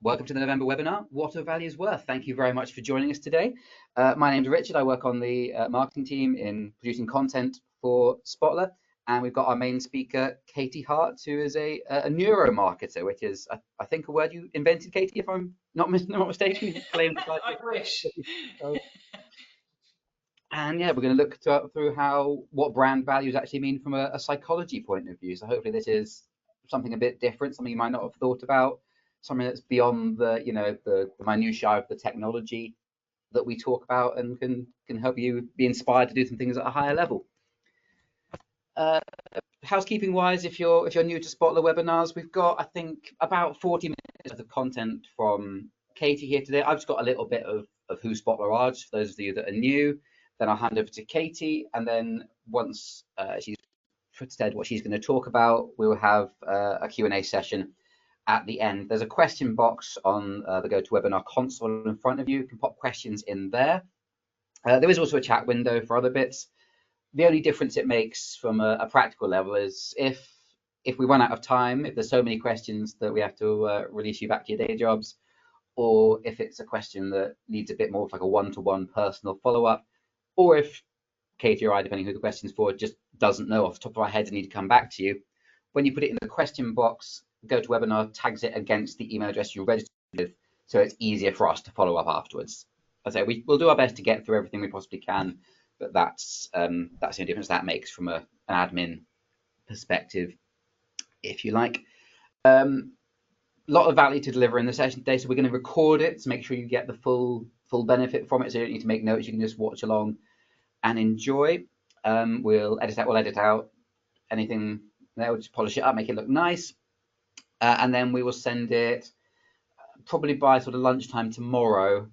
Welcome to the November webinar, What Are Values Worth? Thank you very much for joining us today. My name's Richard. I work on the marketing team in producing content for Spotler. And we've got our main speaker, Katie Hart, who is a neuromarketer, which is, I think, a word you invented, Katie, if I'm not mistaken. You claimed it. I wish. And yeah, we're going to look through what brand values actually mean from a psychology point of view. So hopefully this is something a bit different, something you might not have thought about, something that's beyond the minutiae of the technology that we talk about, and can help you be inspired to do some things at a higher level. Housekeeping wise, if you're new to Spotler webinars, we've got, I think, about 40 minutes of content from Katie here today. I've just got a little bit of who Spotler are, just for those of you that are new. Then I'll hand over to Katie, and then once she's said what she's going to talk about, we'll have a Q&A session at the end. There's a question box on the GoToWebinar console in front of you. You can pop questions in there. There is also a chat window for other bits. The only difference it makes from a practical level is if we run out of time, if there's so many questions that we have to release you back to your day jobs, or if it's a question that needs a bit more of like a one-to-one personal follow-up, or if Katie or I, depending who the question's for, just doesn't know off the top of our head and need to come back to you, when you put it in the question box, GoToWebinar tags it against the email address you're registered with, so it's easier for us to follow up afterwards. As I say, we'll do our best to get through everything we possibly can, but that's the only difference that makes from an admin perspective, if you like. A lot of value to deliver in the session today, so we're going to record it to make sure you get the full benefit from it, so you don't need to make notes. You can just watch along and enjoy. We'll edit out anything there. We'll just polish it up, make it look nice, and then we will send it probably by sort of lunchtime tomorrow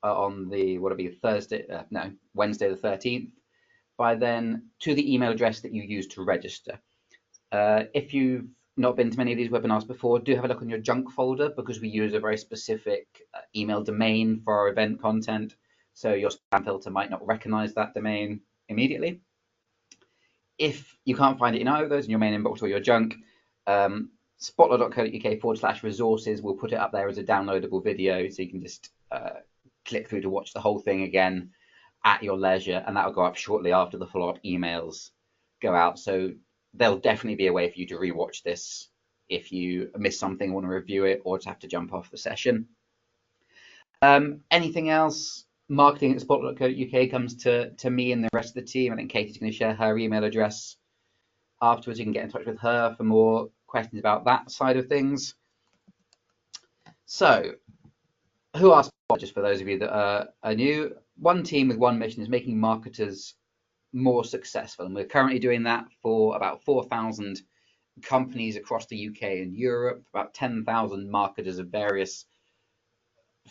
on the Wednesday the 13th. By then, to the email address that you use to register. If you've not been to many of these webinars before, do have a look on your junk folder, because we use a very specific email domain for our event content, so your spam filter might not recognize that domain immediately. If you can't find it in either of those, in your main inbox or your junk, spotler.co.uk/resources will put it up there as a downloadable video, so you can just click through to watch the whole thing again at your leisure, and that'll go up shortly after the follow-up emails go out. So there'll definitely be a way for you to rewatch this if you miss something, want to review it, or just have to jump off the session. Anything else? Marketing at spotler.co.uk comes to me and the rest of the team. I think Katie's going to share her email address afterwards. You can get in touch with her for more questions about that side of things. So, who are Spotler? Just for those of you that are new, one team with one mission is making marketers more successful, and we're currently doing that for about 4,000 companies across the UK and Europe. About 10,000 marketers of various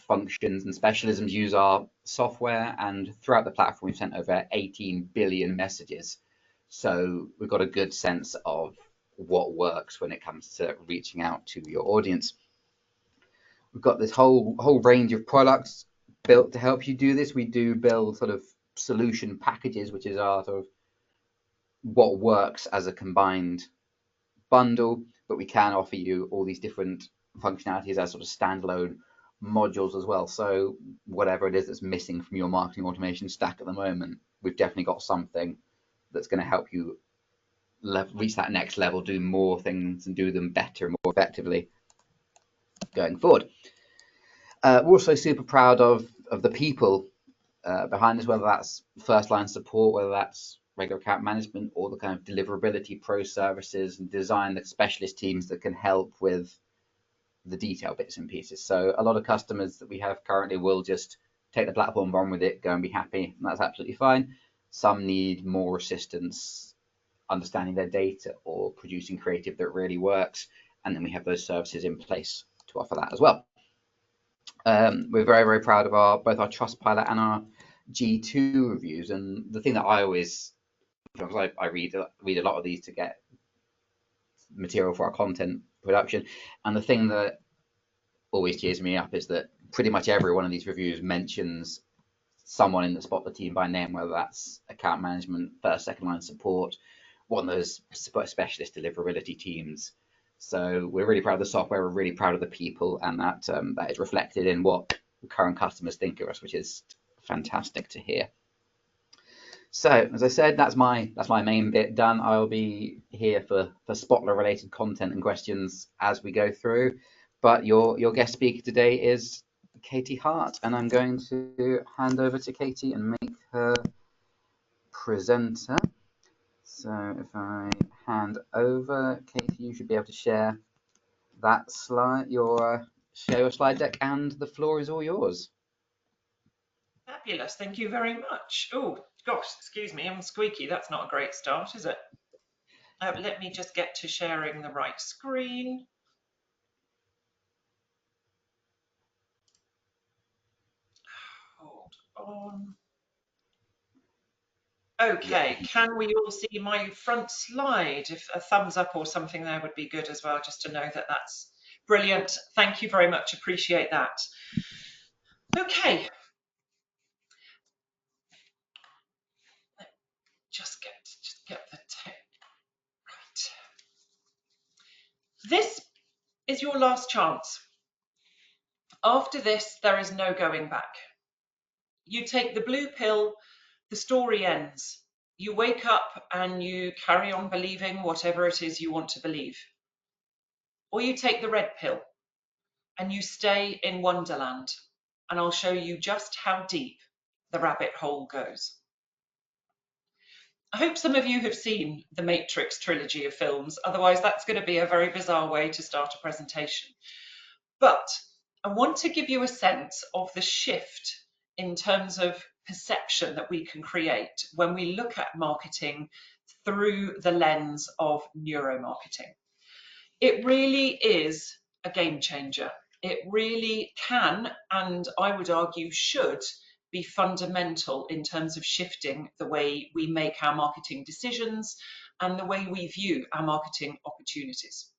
functions and specialisms use our software, and throughout the platform we've sent over 18 billion messages, so we've got a good sense of what works when it comes to reaching out to your audience. We've got this whole range of products built to help you do this. We do build sort of solution packages, which is our sort of what works as a combined bundle, but we can offer you all these different functionalities as sort of standalone modules as well. So whatever it is that's missing from your marketing automation stack at the moment, we've definitely got something that's going to help you reach that next level, do more things and do them better and more effectively going forward. We're also super proud of the people behind this, whether that's first line support, whether that's regular account management, or the kind of deliverability pro services and design, the specialist teams that can help with the detail bits and pieces. So a lot of customers that we have currently will just take the platform, run with it, go and be happy, and that's absolutely fine. Some need more assistance understanding their data or producing creative that really works, and then we have those services in place to offer that as well. We're very, very proud of both our Trustpilot and our G2 reviews, and the thing that I always, because I read a lot of these to get material for our content production, and the thing that always cheers me up is that pretty much every one of these reviews mentions someone in the Spotler team by name, whether that's account management, first, second line support, one of those specialist deliverability teams, So we're really proud of the software, we're really proud of the people, and that is reflected in what current customers think of us, which is fantastic to hear. So as I said, that's my main bit done. I'll be here for Spotler related content and questions as we go through. But your guest speaker today is Katie Hart, and I'm going to hand over to Katie and make her presenter. So if I hand over, Katie, you should be able to share that slide, share your slide deck, and the floor is all yours. Fabulous, thank you very much. Oh gosh, excuse me, I'm squeaky. That's not a great start, is it? Let me just get to sharing the right screen. Hold on. Okay, Yeah. can we all see my front slide? If a thumbs up or something there would be good as well, just to know that that's brilliant. Thank you very much, appreciate that. Okay, just get the text right. This is your last chance. After this, there is no going back. You take the blue pill, the story ends. You wake up and you carry on believing whatever it is you want to believe. Or you take the red pill and you stay in Wonderland, and I'll show you just how deep the rabbit hole goes. I hope some of you have seen the Matrix trilogy of films, otherwise that's going to be a very bizarre way to start a presentation. But I want to give you a sense of the shift in terms of perception that we can create when we look at marketing through the lens of neuromarketing. It really is a game changer. It really can, and I would argue should, be fundamental in terms of shifting the way we make our marketing decisions and the way we view our marketing opportunities.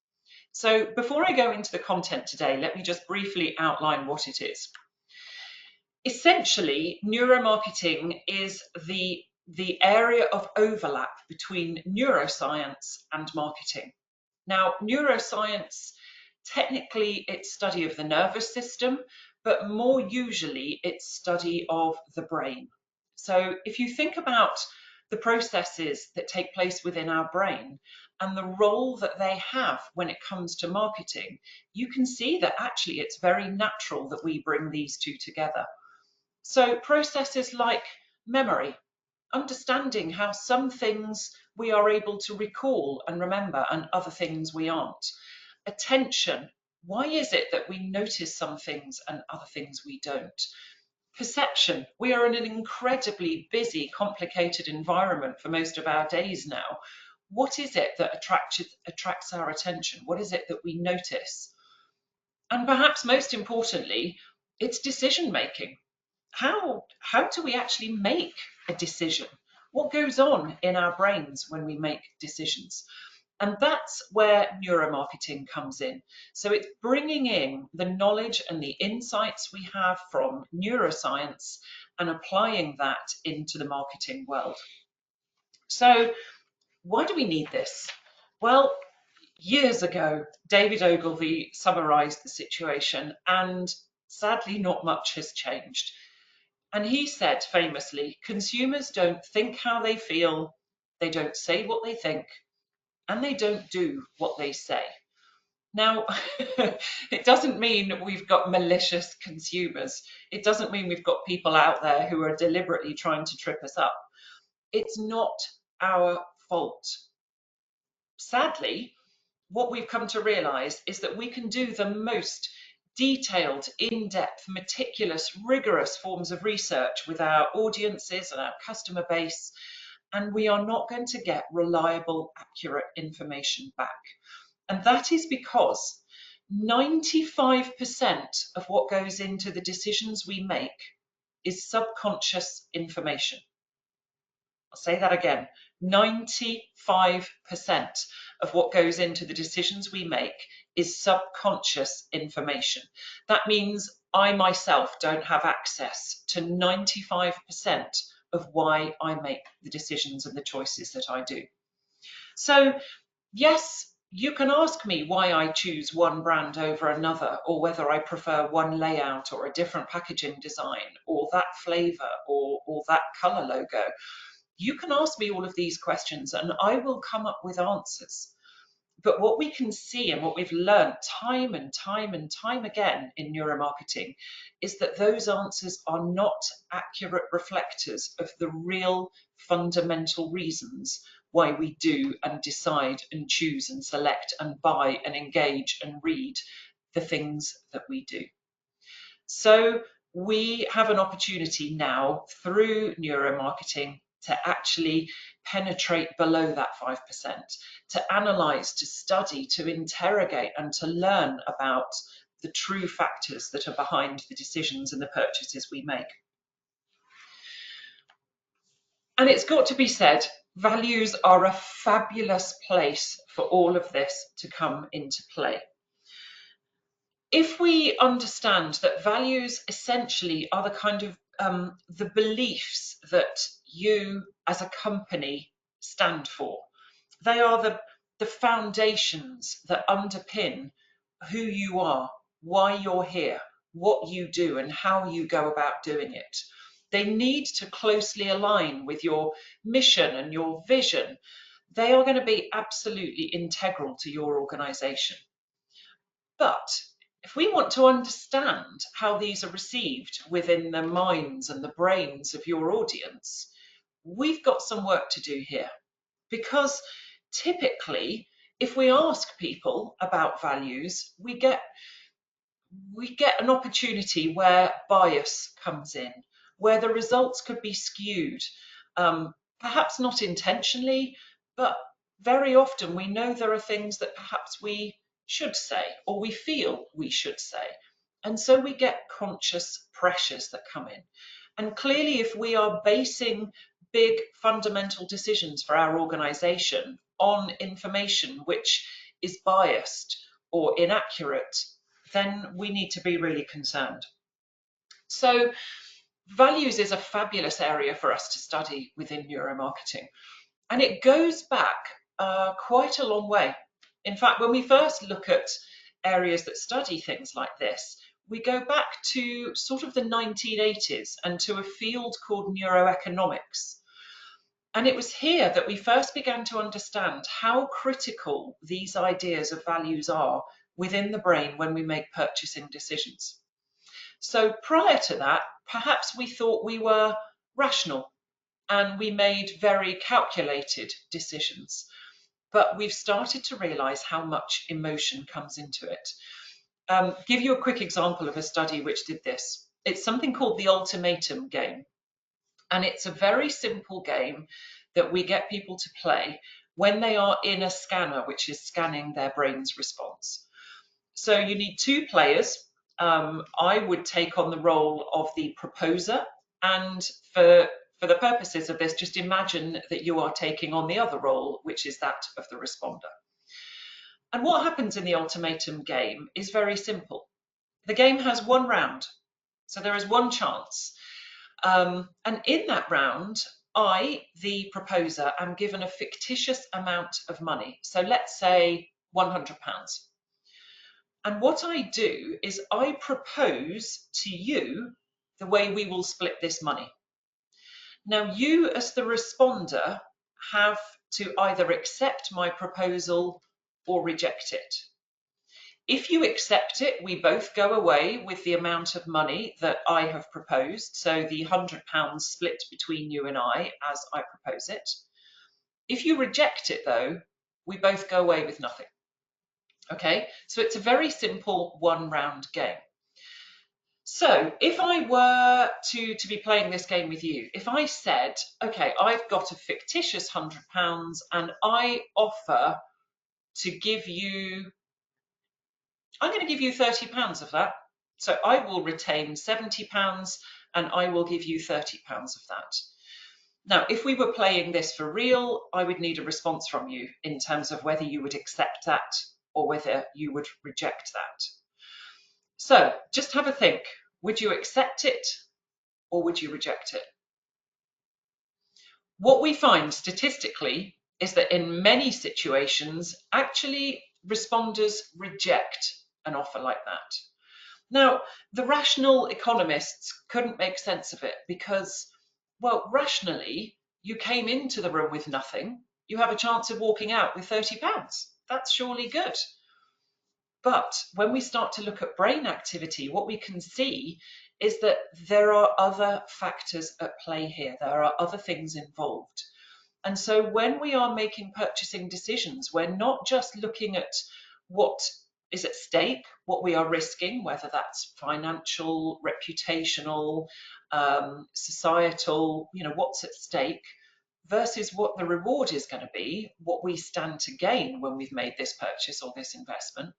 So before I go into the content today, let me just briefly outline what it is. Essentially, neuromarketing is the area of overlap between neuroscience and marketing. Now, neuroscience, technically it's study of the nervous system, but more usually it's study of the brain. So if you think about the processes that take place within our brain and the role that they have when it comes to marketing, you can see that actually it's very natural that we bring these two together. So processes like memory, understanding how some things we are able to recall and remember and other things we aren't. Attention, why is it that we notice some things and other things we don't? Perception, we are in an incredibly busy, complicated environment for most of our days now. What is it that attracts our attention? What is it that we notice? And perhaps most importantly, it's decision making. How do we actually make a decision? What goes on in our brains when we make decisions? And that's where neuromarketing comes in. So it's bringing in the knowledge and the insights we have from neuroscience and applying that into the marketing world. So why do we need this? Well, years ago, David Ogilvy summarized the situation, and sadly, not much has changed. And he said famously, consumers don't think how they feel, they don't say what they think, and they don't do what they say. Now, it doesn't mean we've got malicious consumers. It doesn't mean we've got people out there who are deliberately trying to trip us up. It's not our fault. Sadly, what we've come to realize is that we can do the most detailed, in-depth, meticulous, rigorous forms of research with our audiences and our customer base, and we are not going to get reliable, accurate information back. And that is because 95% of what goes into the decisions we make is subconscious information. I'll say that again. 95% of what goes into the decisions we make is subconscious information. That means I myself don't have access to 95% of why I make the decisions and the choices that I do. So yes, you can ask me why I choose one brand over another, or whether I prefer one layout or a different packaging design, or that flavour, or that colour logo. You can ask me all of these questions and I will come up with answers. But what we can see and what we've learned time and time and time again in neuromarketing is that those answers are not accurate reflectors of the real fundamental reasons why we do and decide and choose and select and buy and engage and read the things that we do. So we have an opportunity now through neuromarketing to actually penetrate below that 5%, to analyze, to study, to interrogate, and to learn about the true factors that are behind the decisions and the purchases we make. And it's got to be said, values are a fabulous place for all of this to come into play. If we understand that values essentially are the kind of the beliefs that you as a company stand for, they are the foundations that underpin who you are, why you're here, what you do, and how you go about doing it. They need to closely align with your mission and your vision. They are going to be absolutely integral to your organization. But if we want to understand how these are received within the minds and the brains of your audience, we've got some work to do here. Because typically, if we ask people about values, we get an opportunity where bias comes in, where the results could be skewed, perhaps not intentionally, but very often we know there are things that perhaps we should say or we feel we should say. And so we get conscious pressures that come in. And clearly, if we are basing big fundamental decisions for our organization on information which is biased or inaccurate, then we need to be really concerned. So values is a fabulous area for us to study within neuromarketing. And it goes back quite a long way. In fact, when we first look at areas that study things like this, we go back to sort of the 1980s and to a field called neuroeconomics. And it was here that we first began to understand how critical these ideas of values are within the brain when we make purchasing decisions. So prior to that, perhaps we thought we were rational and we made very calculated decisions. But we've started to realize how much emotion comes into it. Give you a quick example of a study which did this. It's something called the ultimatum game. And it's a very simple game that we get people to play when they are in a scanner, which is scanning their brain's response. So you need two players. I would take on the role of the proposer, and for the purposes of this, just imagine that you are taking on the other role, which is that of the responder. And what happens in the ultimatum game is very simple. The game has one round, so there is one chance. And in that round, I, the proposer, am given a fictitious amount of money. So let's say £100. And what I do is I propose to you the way we will split this money. Now, you as the responder have to either accept my proposal or reject it. If you accept it, we both go away with the amount of money that I have proposed, so the £100 split between you and I as I propose it. If you reject it, though, we both go away with nothing. Okay, so it's a very simple one-round game. So if I were to be playing this game with you, if I said, okay, I've got a fictitious £100 and I offer to give you, I'm going to give you £30 of that. So I will retain £70 and I will give you £30 of that. Now, if we were playing this for real, I would need a response from you in terms of whether you would accept that or whether you would reject that. So just have a think. Would you accept it or would you reject it? What we find statistically is that in many situations, actually responders reject an offer like that. Now, the rational economists couldn't make sense of it because, well, rationally, you came into the room with nothing. You have a chance of walking out with £30. That's surely good. But when we start to look at brain activity, what we can see is that there are other factors at play here. There are other things involved. And so when we are making purchasing decisions, we're not just looking at what is at stake, what we are risking, whether that's financial, reputational, societal, what's at stake, versus what the reward is going to be, what we stand to gain when we've made this purchase or this investment.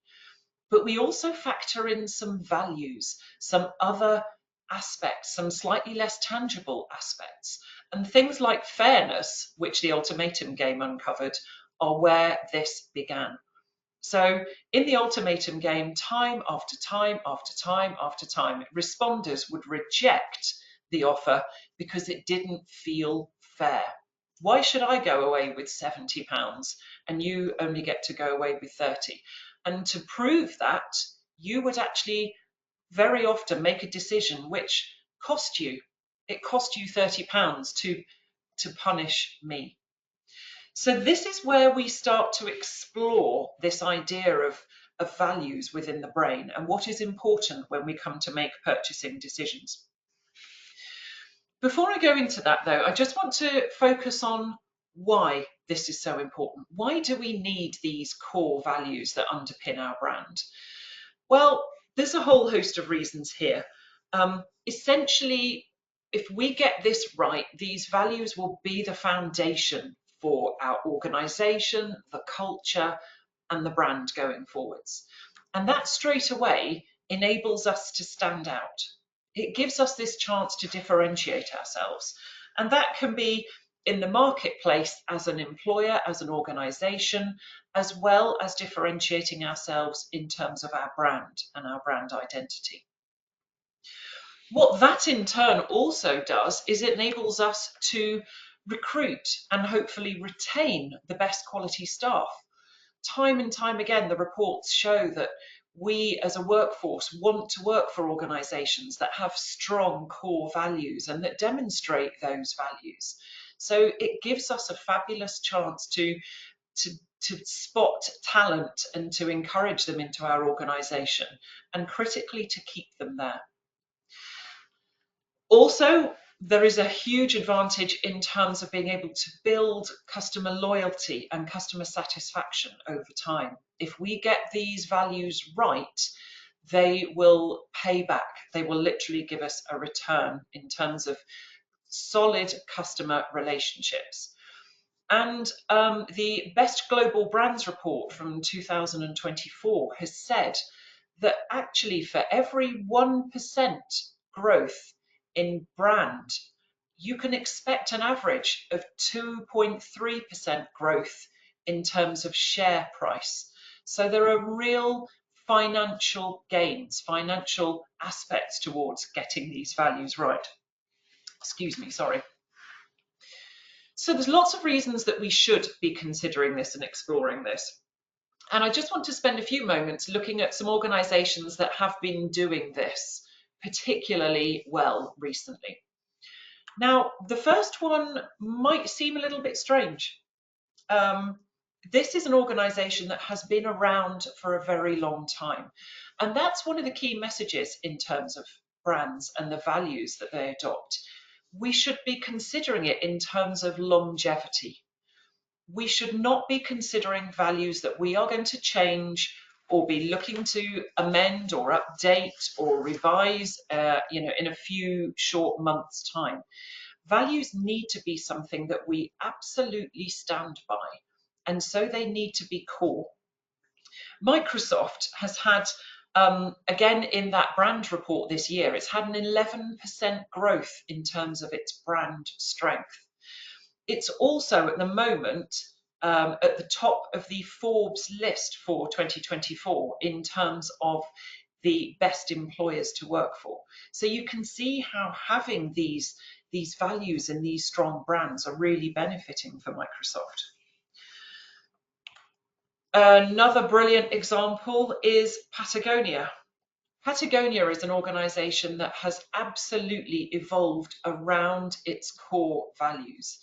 But we also factor in some values, some other aspects, some slightly less tangible aspects. And things like fairness, which the ultimatum game uncovered, are where this began. So in the ultimatum game, time after time after time after time, responders would reject the offer because it didn't feel fair. Why should I go away with £70 and you only get to go away with 30? And to prove that, you would actually very often make a decision which cost you. It cost you £30 to punish me. So this is where we start to explore this idea of values within the brain and what is important when we come to make purchasing decisions. Before I go into that, though, I just want to focus on why this is so important. Why do we need these core values that underpin our brand? Well, there's a whole host of reasons here. Essentially, if we get this right, these values will be the foundation for our organisation, the culture, and the brand going forwards. And that straight away enables us to stand out. It gives us this chance to differentiate ourselves. And that can be in the marketplace as an employer, as an organisation, as well as differentiating ourselves in terms of our brand and our brand identity. What that in turn also does is it enables us to recruit and hopefully retain the best quality staff. Time and time again, the reports show that we as a workforce want to work for organisations that have strong core values and that demonstrate those values. So it gives us a fabulous chance to spot talent and to encourage them into our organisation, and critically to keep them there. Also, there is a huge advantage in terms of being able to build customer loyalty and customer satisfaction over time. If we get these values right, they will pay back. They will literally give us a return in terms of solid customer relationships. And the Best Global Brands report from 2024 has said that actually for every 1% growth in brand, you can expect an average of 2.3% growth in terms of share price. So there are real financial gains, financial aspects towards getting these values right. Excuse me, sorry. So there's lots of reasons that we should be considering this and exploring this. And I just want to spend a few moments looking at some organisations that have been doing this particularly well recently. Now, the first one might seem a little bit strange. This is an organisation that has been around for a very long time. And that's one of the key messages in terms of brands and the values that they adopt. We should be considering it in terms of longevity. We should not be considering values that we are going to change or be looking to amend or update or revise in a few short months' time. Values need to be something that we absolutely stand by, and so they need to be core. Microsoft has had, again, in that brand report this year, it's had an 11% growth in terms of its brand strength. It's also at the moment at the top of the Forbes list for 2024 in terms of the best employers to work for. So you can see how having these values and these strong brands are really benefiting for Microsoft. Another brilliant example is Patagonia. Patagonia is an organization that has absolutely evolved around its core values.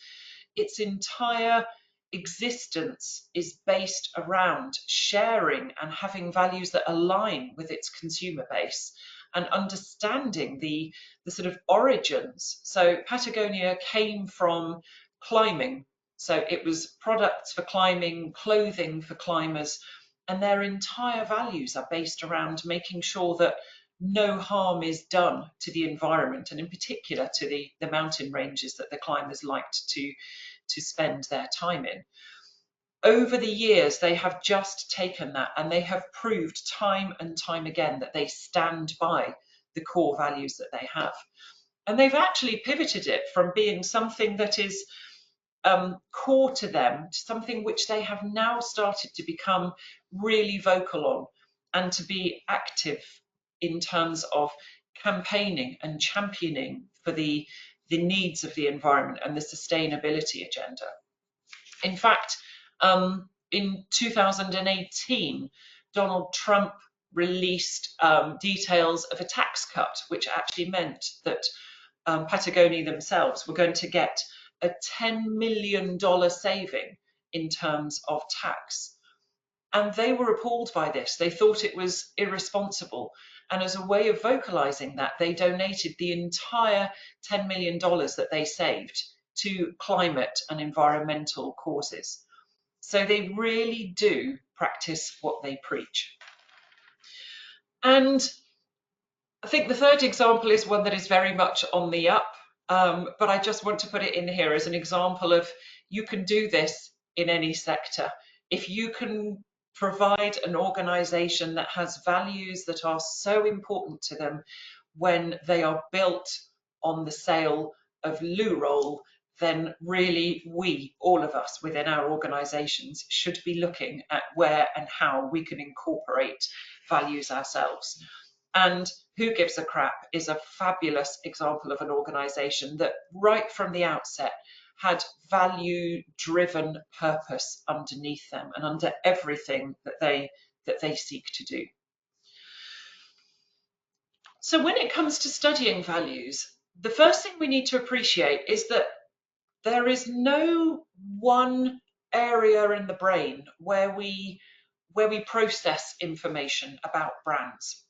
Its entire existence is based around sharing and having values that align with its consumer base and understanding the sort of origins. So Patagonia came from climbing. So it was products for climbing, clothing for climbers, and their entire values are based around making sure that no harm is done to the environment, and in particular to the mountain ranges that the climbers liked to spend their time in. Over the years, they have just taken that and they have proved time and time again that they stand by the core values that they have. And they've actually pivoted it from being something that is core to them to something which they have now started to become really vocal on and to be active in terms of campaigning and championing for the needs of the environment and the sustainability agenda. In fact, in 2018, Donald Trump released details of a tax cut, which actually meant that Patagonia themselves were going to get a $10 million saving in terms of tax. And they were appalled by this. They thought it was irresponsible. And as a way of vocalizing that, they donated the entire $10 million that they saved to climate and environmental causes. So they really do practice what they preach. And I think the third example is one that is very much on the up, but I just want to put it in here as an example of you can do this in any sector. If you can provide an organization that has values that are so important to them when they are built on the sale of loo roll, then really we, all of us within our organizations, should be looking at where and how we can incorporate values ourselves. And Who Gives a Crap is a fabulous example of an organisation that right from the outset had value-driven purpose underneath them and under everything that they seek to do. So when it comes to studying values, the first thing we need to appreciate is that there is no one area in the brain where we process information about brands.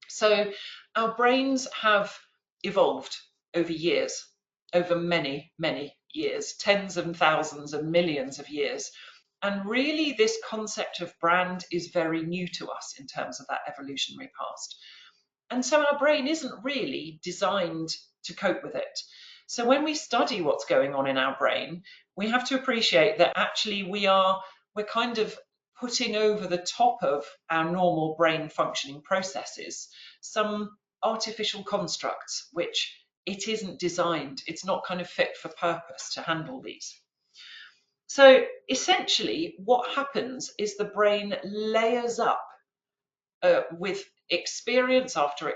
So our brains have evolved over years, over many, many years, tens and thousands and millions of years. And really, this concept of brand is very new to us in terms of that evolutionary past. And so our brain isn't really designed to cope with it. So when we study what's going on in our brain, we have to appreciate that actually we're kind of putting over the top of our normal brain functioning processes some artificial constructs which it isn't designed, it's not kind of fit for purpose to handle these. So essentially what happens is the brain layers up with experience after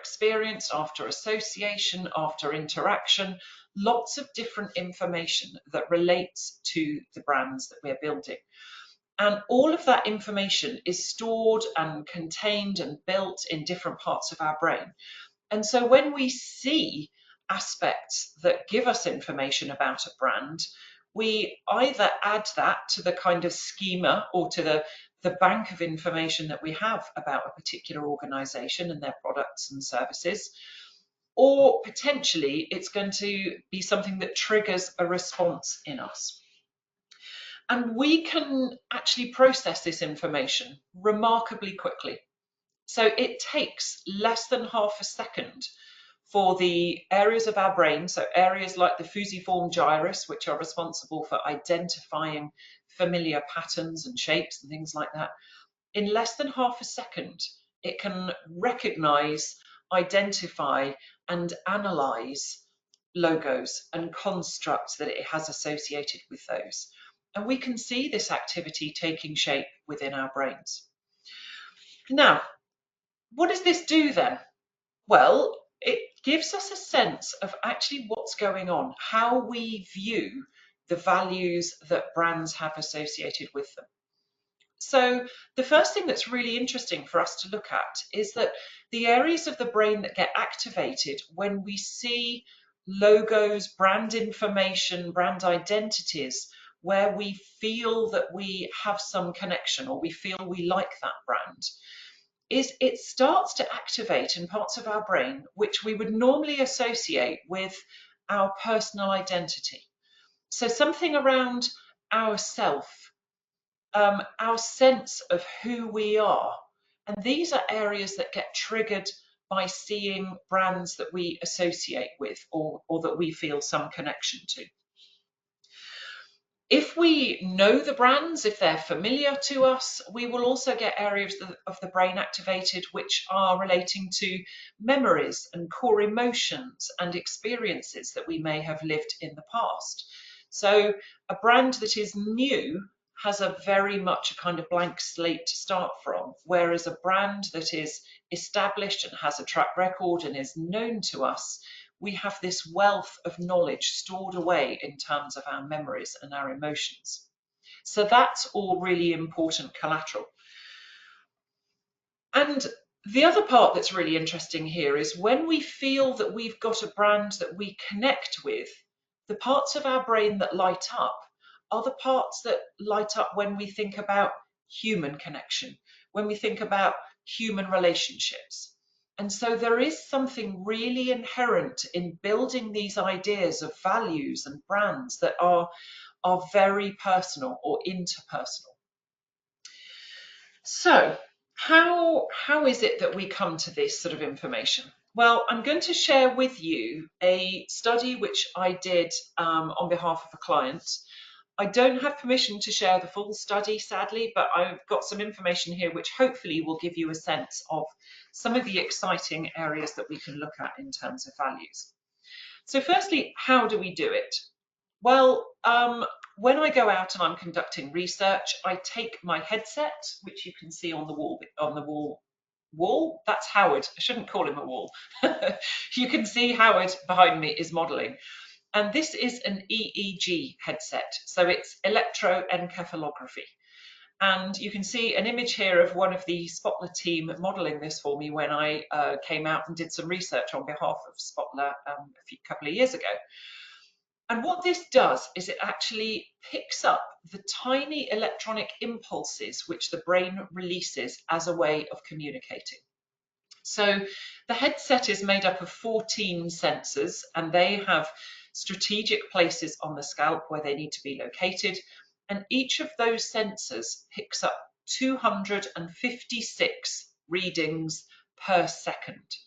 association, after interaction, lots of different information that relates to the brands that we're building. And all of that information is stored and contained and built in different parts of our brain. And so when we see aspects that give us information about a brand, we either add that to the kind of schema or to the bank of information that we have about a particular organization and their products and services, or potentially it's going to be something that triggers a response in us. And we can actually process this information remarkably quickly. So it takes less than half a second for the areas of our brain, so areas like the fusiform gyrus, which are responsible for identifying familiar patterns and shapes and things like that. In less than half a second, it can recognize, identify, and analyze logos and constructs that it has associated with those. And we can see this activity taking shape within our brains. Now, what does this do then? Well, it gives us a sense of actually what's going on, how we view the values that brands have associated with them. So the first thing that's really interesting for us to look at is that the areas of the brain that get activated when we see logos, brand information, brand identities, where we feel that we have some connection or we feel we like that brand, is it starts to activate in parts of our brain which we would normally associate with our personal identity. So something around ourself, our sense of who we are. And these are areas that get triggered by seeing brands that we associate with or that we feel some connection to. If we know the brands, if they're familiar to us, we will also get areas of the brain activated which are relating to memories and core emotions and experiences that we may have lived in the past. So a brand that is new has a very much a kind of blank slate to start from, whereas a brand that is established and has a track record and is known to us, we have this wealth of knowledge stored away in terms of our memories and our emotions. So that's all really important collateral. And the other part that's really interesting here is when we feel that we've got a brand that we connect with, the parts of our brain that light up are the parts that light up when we think about human connection, when we think about human relationships. And so there is something really inherent in building these ideas of values and brands that are very personal or interpersonal. So how is it that we come to this sort of information? Well, I'm going to share with you a study which I did on behalf of a client. I don't have permission to share the full study, sadly, but I've got some information here which hopefully will give you a sense of some of the exciting areas that we can look at in terms of values. So firstly, how do we do it? Well, when I go out and I'm conducting research, I take my headset, which you can see on the wall. That's Howard. I shouldn't call him a wall. You can see Howard behind me is modeling. And this is an EEG headset, so it's electroencephalography. And you can see an image here of one of the Spotler team modelling this for me when I came out and did some research on behalf of Spotler a couple of years ago. And what this does is it actually picks up the tiny electronic impulses which the brain releases as a way of communicating. So the headset is made up of 14 sensors, and they have strategic places on the scalp where they need to be located. And each of those sensors picks up 256 readings per second.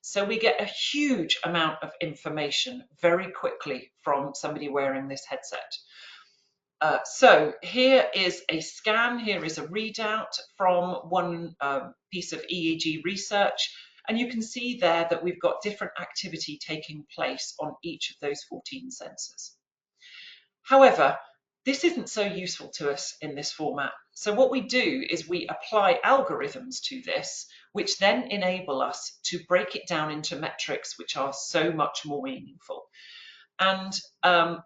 So we get a huge amount of information very quickly from somebody wearing this headset. So here is a scan, here is a readout from one piece of EEG research, and you can see there that we've got different activity taking place on each of those 14 sensors. However, this isn't so useful to us in this format. So what we do is we apply algorithms to this, which then enable us to break it down into metrics which are so much more meaningful. And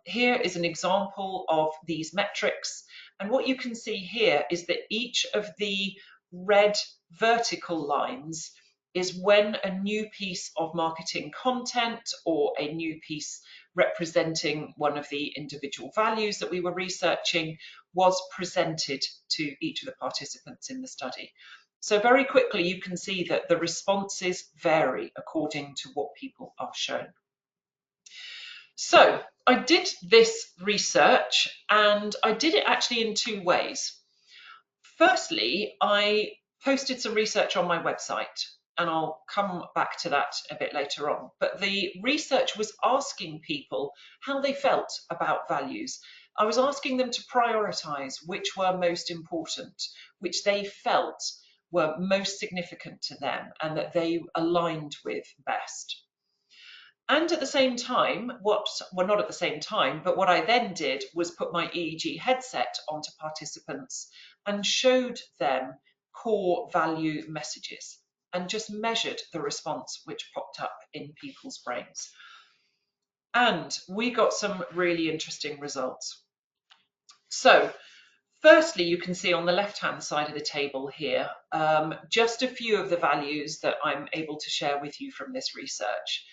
here is an example of these metrics. And what you can see here is that each of the red vertical lines is when a new piece of marketing content or a new piece representing one of the individual values that we were researching was presented to each of the participants in the study. So very quickly you can see that the responses vary according to what people are shown. So I did this research, and I did it actually in two ways. Firstly, I posted some research on my website, and I'll come back to that a bit later on. But the research was asking people how they felt about values. I was asking them to prioritize which were most important, which they felt were most significant to them and that they aligned with best. And at the same time, well, not at the same time, but what I then did was put my EEG headset onto participants and showed them core value messages and just measured the response which popped up in people's brains. And we got some really interesting results. So Firstly, you can see on the left-hand side of the table here, just a few of the values that I'm able to share with you from this research.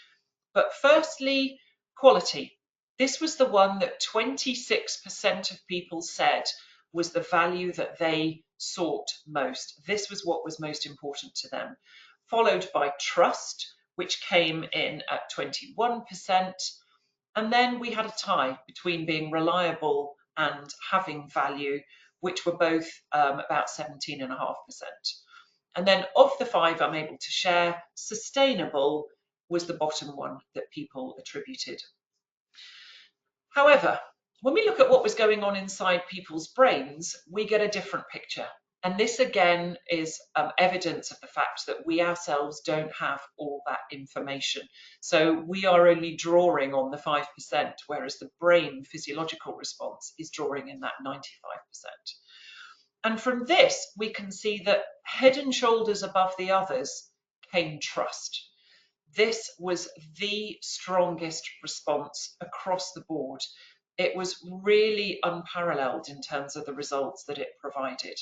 But firstly, quality. This was the one that 26% of people said was the value that they sought most. This was what was most important to them, followed by trust, which came in at 21%. And then we had a tie between being reliable and having value, which were both about 17.5%. And then of the five I'm able to share, sustainable was the bottom one that people attributed. However, when we look at what was going on inside people's brains, we get a different picture. And this again is evidence of the fact that we ourselves don't have all that information. So we are only drawing on the 5%, whereas the brain physiological response is drawing in that 95%. And from this, we can see that head and shoulders above the others came trust. This was the strongest response across the board. It was really unparalleled in terms of the results that it provided.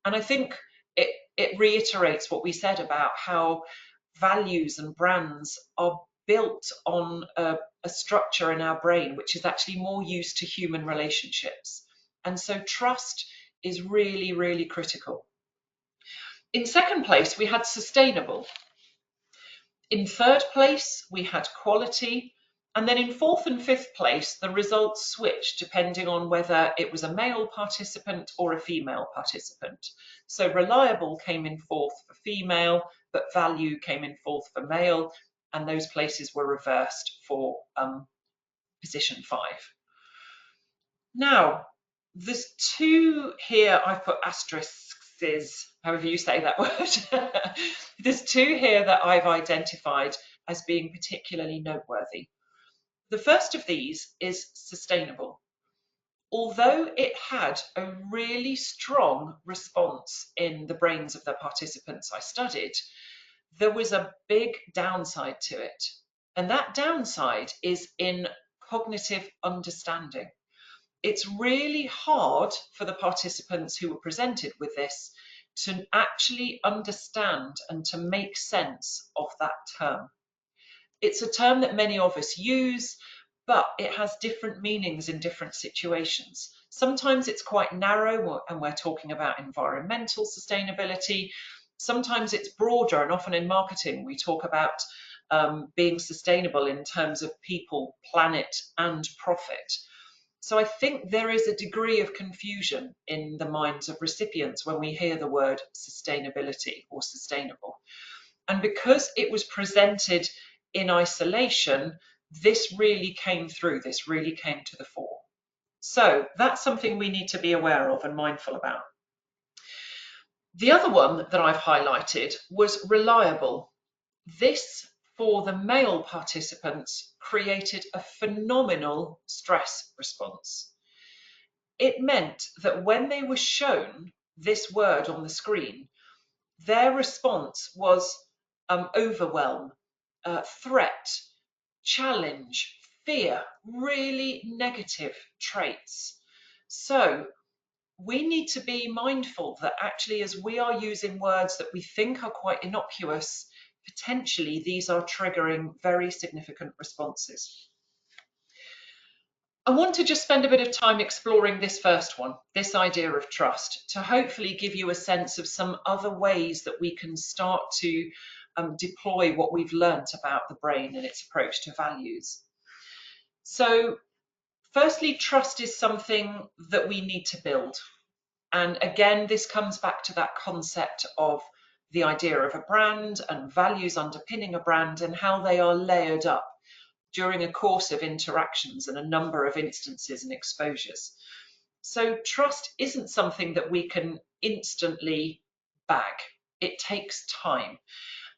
And I think it reiterates what we said about how values and brands are built on a structure in our brain which is actually more used to human relationships. And so trust is really, really critical. In second place, we had sustainable. In third place, we had quality. And then in fourth and fifth place, the results switched depending on whether it was a male participant or a female participant. So reliable came in fourth for female, but value came in fourth for male. And those places were reversed for position 5. Now, there's two here, I've put asterisks, however you say that word. There's two here that I've identified as being particularly noteworthy. The first of these is sustainable. Although it had a really strong response in the brains of the participants I studied, there was a big downside to it. And that downside is in cognitive understanding. It's really hard for the participants who were presented with this to actually understand and to make sense of that term. It's a term that many of us use, but it has different meanings in different situations. Sometimes it's quite narrow and we're talking about environmental sustainability. Sometimes it's broader, and often in marketing we talk about being sustainable in terms of people, planet and profit. So I think there is a degree of confusion in the minds of recipients when we hear the word sustainability or sustainable. And because it was presented in isolation, this really came through, this really came to the fore. So that's something we need to be aware of and mindful about. The other one that I've highlighted was reliable. This, for the male participants, created a phenomenal stress response. It meant that when they were shown this word on the screen, their response was overwhelm, threat, challenge, fear, really negative traits. So we need to be mindful that actually, as we are using words that we think are quite innocuous, potentially these are triggering very significant responses. I want to just spend a bit of time exploring this first one, this idea of trust, to hopefully give you a sense of some other ways that we can start to deploy what we've learnt about the brain and its approach to values. So firstly, trust is something that we need to build. And again, this comes back to that concept of the idea of a brand and values underpinning a brand and how they are layered up during a course of interactions and a number of instances and exposures. So trust isn't something that we can instantly bag. It takes time.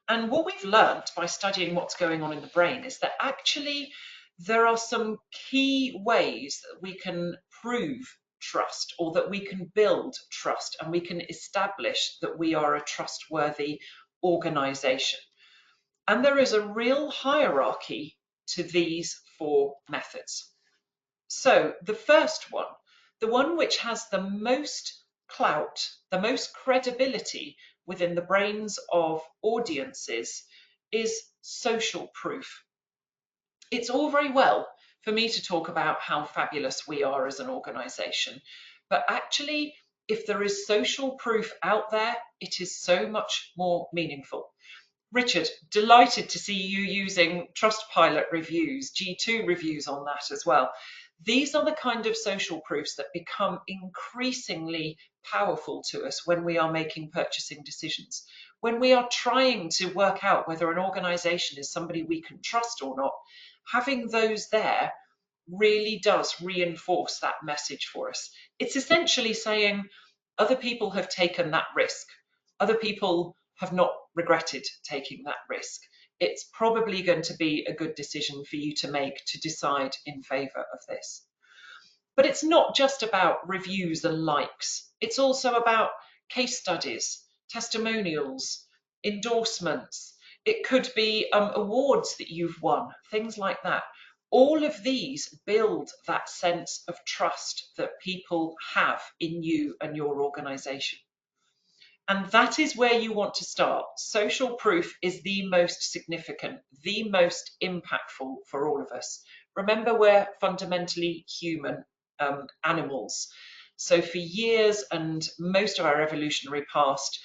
And what we've learned by studying what's going on in the brain is that actually there are some key ways that we can prove trust, or that we can build trust, and we can establish that we are a trustworthy organization. And there is a real hierarchy to these 4 methods. So the first one, The one which has the most clout, the most credibility within the brains of audiences is social proof. It's all very well for me to talk about how fabulous we are as an organisation, but actually, if there is social proof out there, it is so much more meaningful. Richard, delighted to see you using Trustpilot reviews, G2 reviews on that as well. These are the kind of social proofs that become increasingly powerful to us when we are making purchasing decisions. When we are trying to work out whether an organisation is somebody we can trust or not, having those there really does reinforce that message for us. It's essentially saying other people have taken that risk. Other people have not regretted taking that risk. It's probably going to be a good decision for you to make to decide in favour of this. But it's not just about reviews and likes. It's also about case studies, testimonials, endorsements. It could be awards that you've won, things like that. All of these build that sense of trust that people have in you and your organisation. And that is where you want to start. Social proof is the most significant, the most impactful for all of us. Remember, we're fundamentally human animals. So for years and most of our evolutionary past,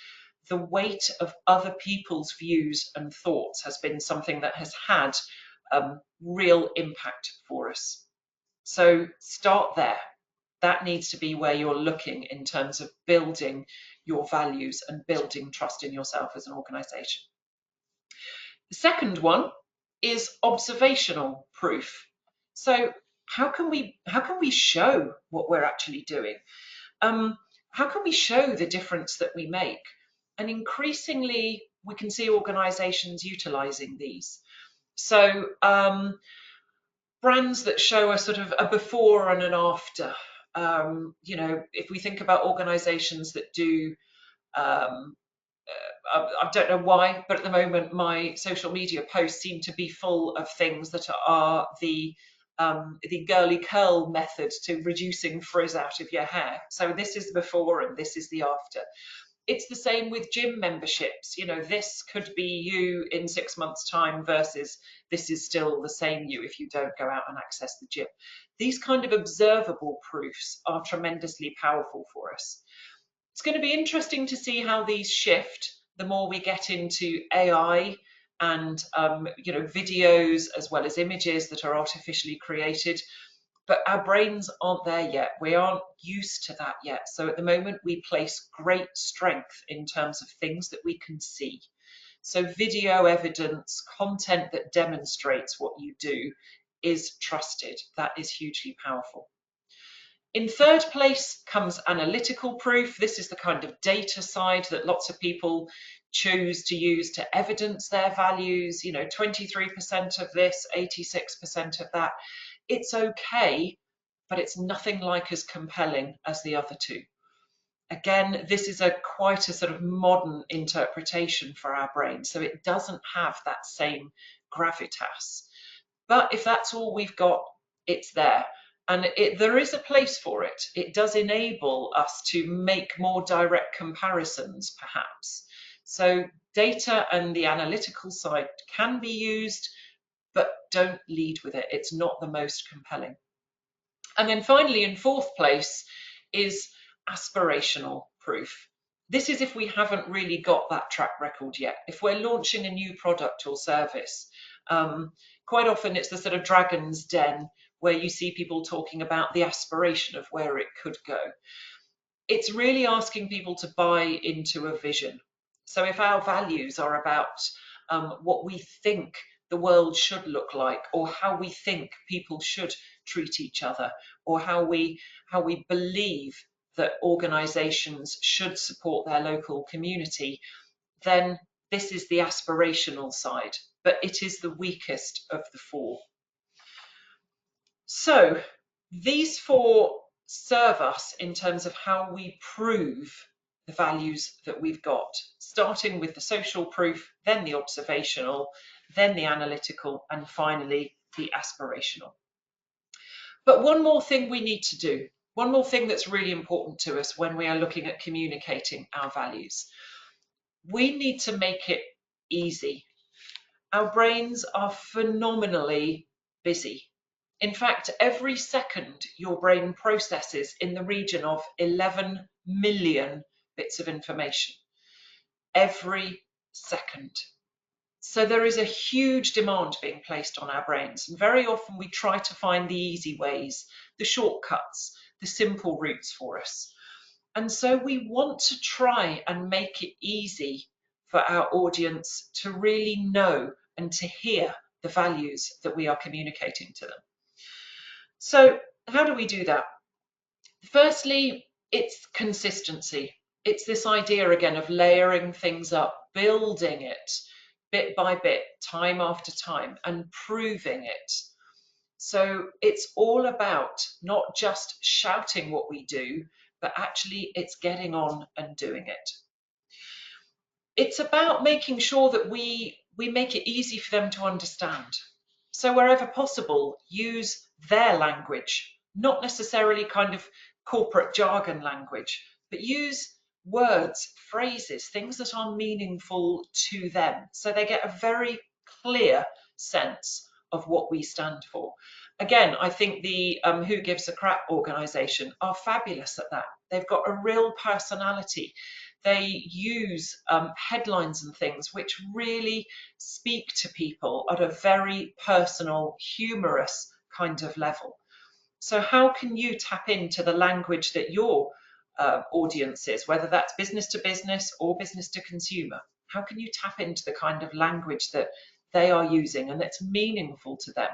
the weight of other people's views and thoughts has been something that has had real impact for us. So start there. That needs to be where you're looking in terms of building your values and building trust in yourself as an organisation. The second one is observational proof. So how can we show what we're actually doing? How can we show the difference that we make? And increasingly, we can see organisations utilising these. So brands that show a sort of a before and an after. If we think about organisations that do, I don't know why, but at the moment my social media posts seem to be full of things that are the girly curl method to reducing frizz out of your hair. So this is the before and this is the after. It's the same with gym memberships. This could be you in 6 months' time versus this is still the same you if you don't go out and access the gym. These kind of observable proofs are tremendously powerful for us. It's going to be interesting to see how these shift the more we get into AI and videos as well as images that are artificially created. But our brains aren't there yet. We aren't used to that yet. So at the moment, we place great strength in terms of things that we can see. So video evidence, content that demonstrates what you do is trusted. That is hugely powerful. In third place comes analytical proof. This is the kind of data side that lots of people choose to use to evidence their values. 23% of this, 86% of that. It's okay, but it's nothing like as compelling as the other two. Again, this is quite a sort of modern interpretation for our brain, so it doesn't have that same gravitas. But if that's all we've got, it's there. And there is a place for it. It does enable us to make more direct comparisons, perhaps. So data and the analytical side can be used, but don't lead with it. It's not the most compelling. And then finally, in fourth place, is aspirational proof. This is if we haven't really got that track record yet. If we're launching a new product or service, quite often it's the sort of dragon's den where you see people talking about the aspiration of where it could go. It's really asking people to buy into a vision. So if our values are about what we think the world should look like, or how we think people should treat each other, or how we believe that organisations should support their local community, then this is the aspirational side, but it is the weakest of the four. So these four serve us in terms of how we prove the values that we've got, starting with the social proof, then the observational, then the analytical, and finally the aspirational. But one more thing we need to do. One more thing that's really important to us when we are looking at communicating our values. We need to make it easy. Our brains are phenomenally busy. In fact, every second your brain processes in the region of 11 million bits of information. Every second. So there is a huge demand being placed on our brains. And very often we try to find the easy ways, the shortcuts, the simple routes for us. And so we want to try and make it easy for our audience to really know and to hear the values that we are communicating to them. So how do we do that? Firstly, it's consistency. It's this idea again of layering things up, building it bit by bit, time after time, and proving it. So it's all about not just shouting what we do, but actually it's getting on and doing it. It's about making sure that we make it easy for them to understand. So wherever possible, use their language, not necessarily kind of corporate jargon language, but use words, phrases, things that are meaningful to them. So they get a very clear sense of what we stand for. Again, I think the Who Gives a Crap organisation are fabulous at that. They've got a real personality. They use headlines and things which really speak to people at a very personal, humorous kind of level. So how can you tap into the language that your audience is, whether that's business to business or business to consumer? How can you tap into the kind of language that they are using and that's meaningful to them?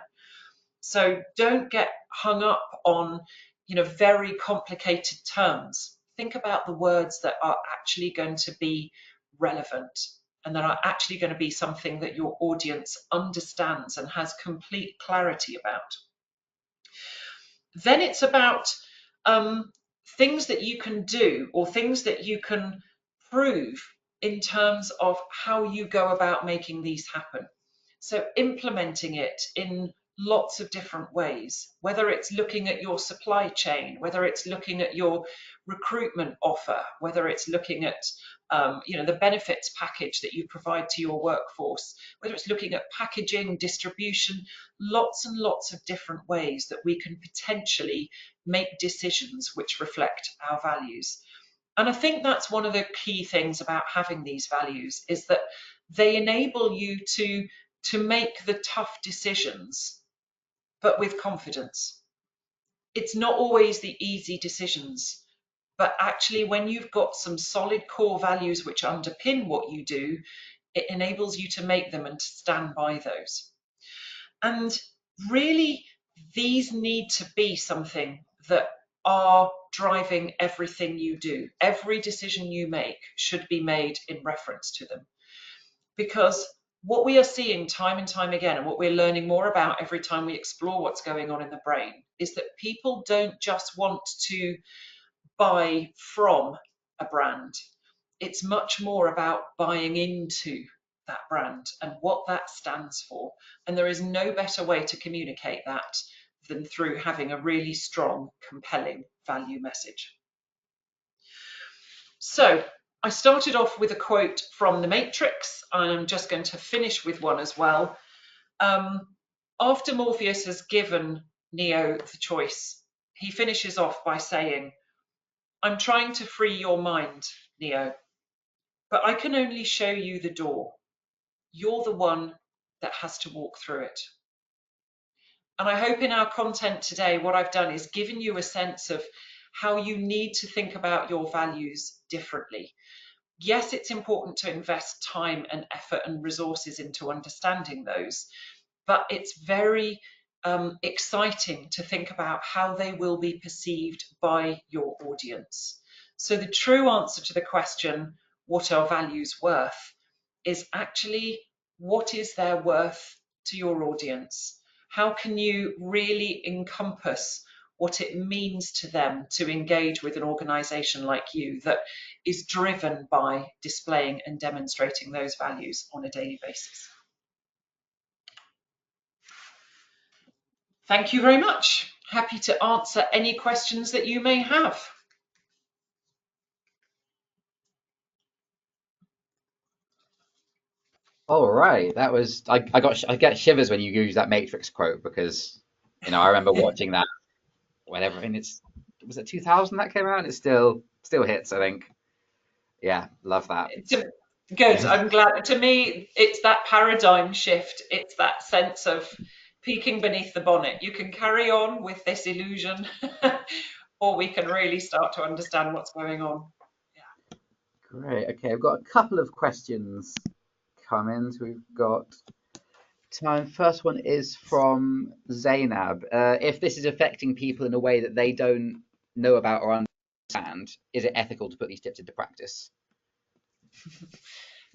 So don't get hung up on, very complicated terms. Think about the words that are actually going to be relevant and that are actually going to be something that your audience understands and has complete clarity about. Then it's about things that you can do or things that you can prove in terms of how you go about making these happen. So implementing it in lots of different ways, whether it's looking at your supply chain, whether it's looking at your recruitment offer, whether it's looking at the benefits package that you provide to your workforce, whether it's looking at packaging, distribution, lots and lots of different ways that we can potentially make decisions which reflect our values. And I think that's one of the key things about having these values is that they enable you to make the tough decisions, but with confidence. It's not always the easy decisions, but actually when you've got some solid core values which underpin what you do, it enables you to make them and to stand by those. And really, these need to be something that are driving everything you do. Every decision you make should be made in reference to them. Because what we are seeing time and time again, and what we're learning more about every time we explore what's going on in the brain, is that people don't just want to buy from a brand. It's much more about buying into that brand and what that stands for. And there is no better way to communicate that than through having a really strong, compelling value message. So I started off with a quote from The Matrix. I'm just going to finish with one as well. After Morpheus has given Neo the choice, he finishes off by saying, "I'm trying to free your mind, Neo, but I can only show you the door. You're the one that has to walk through it." And I hope in our content today, what I've done is given you a sense of how you need to think about your values differently. Yes, it's important to invest time and effort and resources into understanding those, but it's very exciting to think about how they will be perceived by your audience. So the true answer to the question, what are values worth, is actually what is their worth to your audience? How can you really encompass what it means to them to engage with an organisation like you that is driven by displaying and demonstrating those values on a daily basis? Thank you very much. happy to answer any questions that you may have. All right, that was I get shivers when you use that Matrix quote because I remember watching that when everything it's was it 2000 that came out and it still hits, I think. Yeah, love that. Good. I'm glad. To me, it's that paradigm shift. It's that sense of peeking beneath the bonnet. You can carry on with this illusion, or we can really start to understand what's going on. Great. Okay, I've got a couple of questions coming. So we've got time. First one is from Zainab. If this is affecting people in a way that they don't know about or understand, is it ethical to put these tips into practice?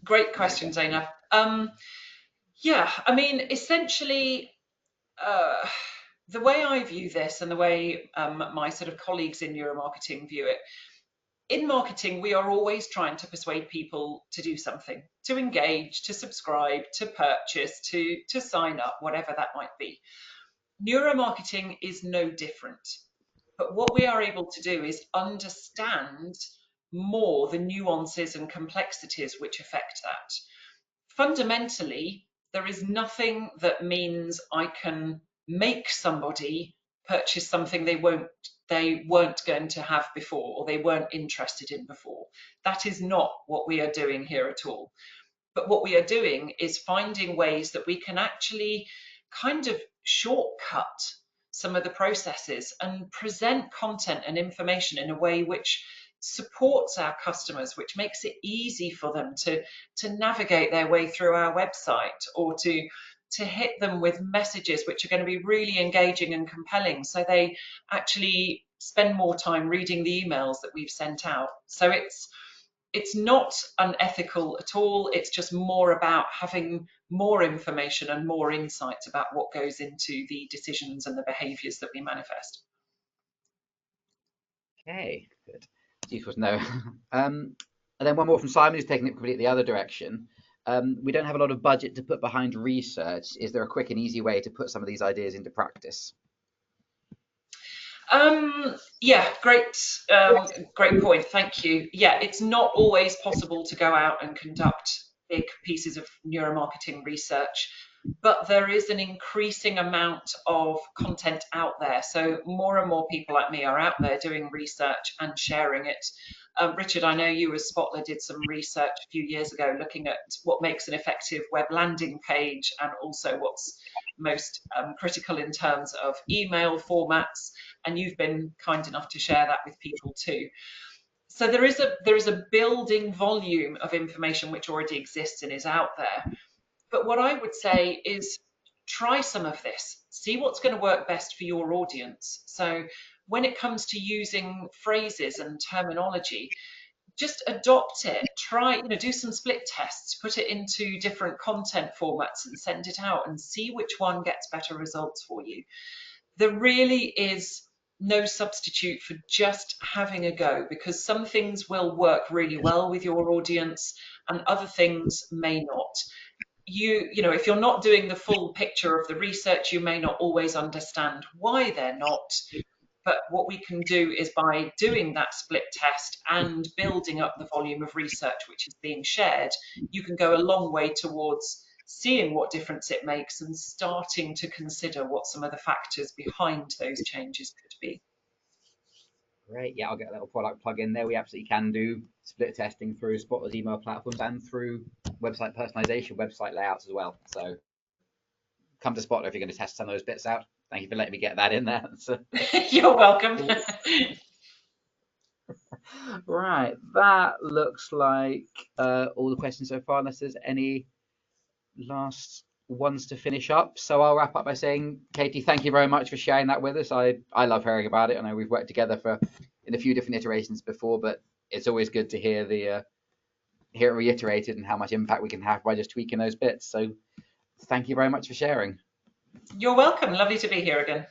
Great There you question, go. Zainab. Yeah, I mean, essentially, uh, the way I view this and the way my sort of colleagues in neuromarketing view it, in marketing, we are always trying to persuade people to do something, to engage, to subscribe, to purchase, to sign up, whatever that might be. Neuromarketing is no different. But what we are able to do is understand more the nuances and complexities which affect that. Fundamentally, there is nothing that means I can make somebody purchase something they weren't going to have before or they weren't interested in before. That is not what we are doing here at all. But what we are doing is finding ways that we can actually kind of shortcut some of the processes and present content and information in a way which supports our customers, which makes it easy for them to navigate their way through our website or to hit them with messages which are going to be really engaging and compelling so they actually spend more time reading the emails that we've sent out. So it's not unethical at all. It's just more about having more information and more insights about what goes into the decisions and the behaviors that we manifest. Okay, good. Useful to know. And then one more from Simon, who's taking it completely the other direction. We don't have a lot of budget to put behind research. Is there a quick and easy way to put some of these ideas into practice? Yeah, great point. Thank you. Yeah, it's not always possible to go out and conduct big pieces of neuromarketing research, but there is an increasing amount of content out there. So more and more people like me are out there doing research and sharing it. Richard, I know you as Spotler did some research a few years ago looking at what makes an effective web landing page and also what's most critical in terms of email formats, and you've been kind enough to share that with people too. So there is a building volume of information which already exists and is out there. But what I would say is try some of this, see what's going to work best for your audience. So when it comes to using phrases and terminology, just adopt it. Try, do some split tests, put it into different content formats and send it out and see which one gets better results for you. There really is no substitute for just having a go because some things will work really well with your audience and other things may not. If you're not doing the full picture of the research, you may not always understand why they're not. But what we can do is by doing that split test and building up the volume of research which is being shared, you can go a long way towards seeing what difference it makes and starting to consider what some of the factors behind those changes could be. Great. Yeah, I'll get a little product plug in there. We absolutely can do split testing through Spotler's email platforms and through website personalization, website layouts as well. So come to Spotler if you're going to test some of those bits out. Thank you for letting me get that in there. So, You're welcome. right, that looks like all the questions so far, unless there's any last ones to finish up. So I'll wrap up by saying, Katie, thank you very much for sharing that with us. I love hearing about it. I know we've worked together in a few different iterations before, but it's always good to hear it reiterated and how much impact we can have by just tweaking those bits. So thank you very much for sharing. You're welcome. Lovely to be here again.